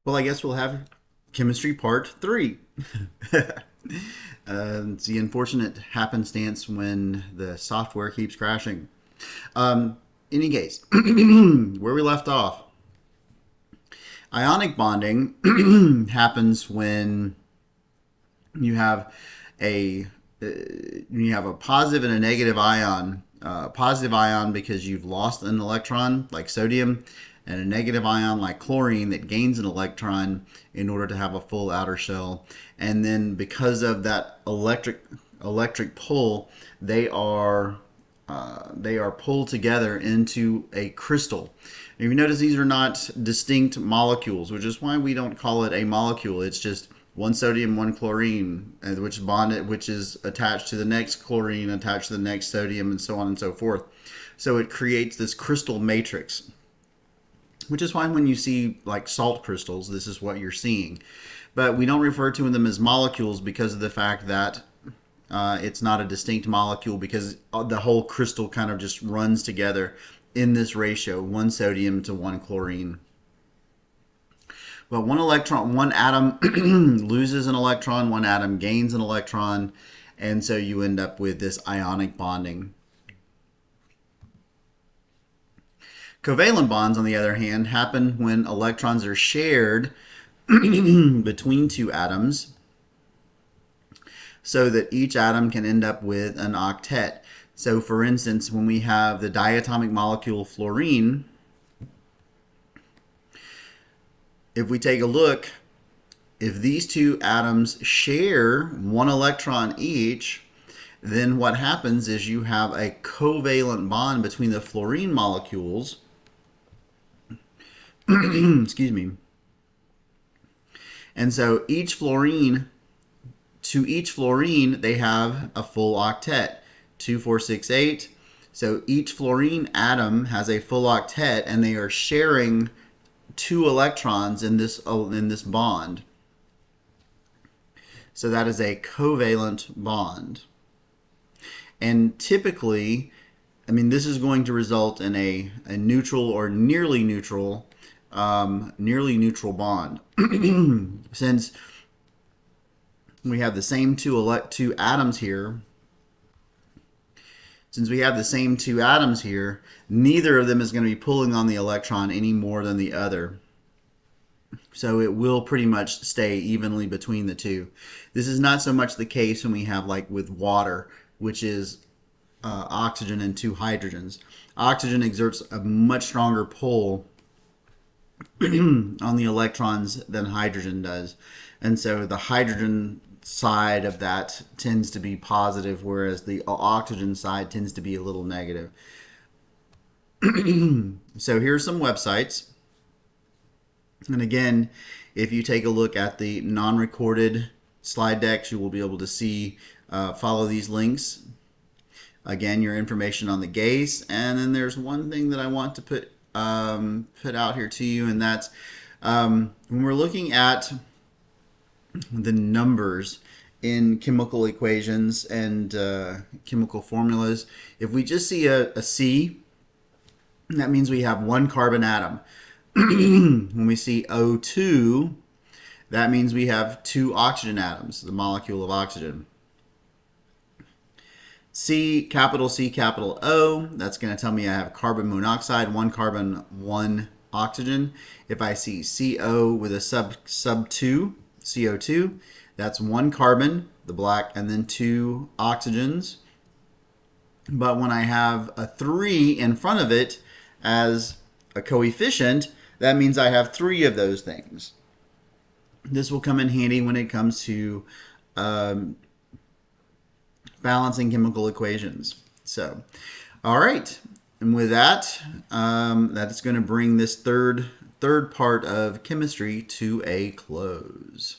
Well, I guess we'll have chemistry part three. It's the unfortunate happenstance when the software keeps crashing. Um, any case, where we left off, ionic bonding happens when you have a positive and a negative ion. Positive ion because you've lost an electron, like sodium, and a negative ion like chlorine that gains an electron in order to have a full outer shell. And then because of that electric pull, they are pulled together into a crystal. And if you notice, these are not distinct molecules, which is why we don't call it a molecule. It's just one sodium, one chlorine, which is attached to the next chlorine, attached to the next sodium, and so on and so forth. So it creates this crystal matrix, which is why when you see like salt crystals, this is what you're seeing. But we don't refer to them as molecules because of the fact that it's not a distinct molecule, because the whole crystal kind of just runs together in this ratio, one sodium to one chlorine. But one atom loses an electron, one atom gains an electron, and so you end up with this ionic bonding. Covalent bonds, on the other hand, happen when electrons are shared between two atoms, so that each atom can end up with an octet. So for instance, when we have the diatomic molecule fluorine, if we take a look, if these two atoms share one electron each, then what happens is you have a covalent bond between the fluorine molecules. Excuse me. And so each fluorine they have a full octet, 2, 4, 6, 8. So each fluorine atom has a full octet, and they are sharing two electrons in this bond. So that is a covalent bond. And typically, this is going to result in a neutral or nearly neutral bond. Since we have the same two atoms here, neither of them is going to be pulling on the electron any more than the other. So it will pretty much stay evenly between the two. This is not so much the case when we have, like with water, which is oxygen and two hydrogens. Oxygen exerts a much stronger pull on the electrons than hydrogen does. And so the hydrogen side of that tends to be positive, whereas the oxygen side tends to be a little negative. So here's some websites. And again, if you take a look at the non-recorded slide decks, you will be able to see, follow these links. Again, your information on the GACE. And then there's one thing that I want to put out here to you, and that's when we're looking at the numbers in chemical equations and chemical formulas, if we just see a C, that means we have one carbon atom. When we see O2, that means we have two oxygen atoms, the molecule of oxygen. capital C, capital O, that's going to tell me I have carbon monoxide, one carbon, one oxygen. If I see CO with a sub 2, CO2, that's one carbon, the black, and then two oxygens. But when I have a 3 in front of it as a coefficient, that means I have 3 of those things. This will come in handy when it comes to balancing chemical equations. So, all right, and with that, that's going to bring this third part of chemistry to a close.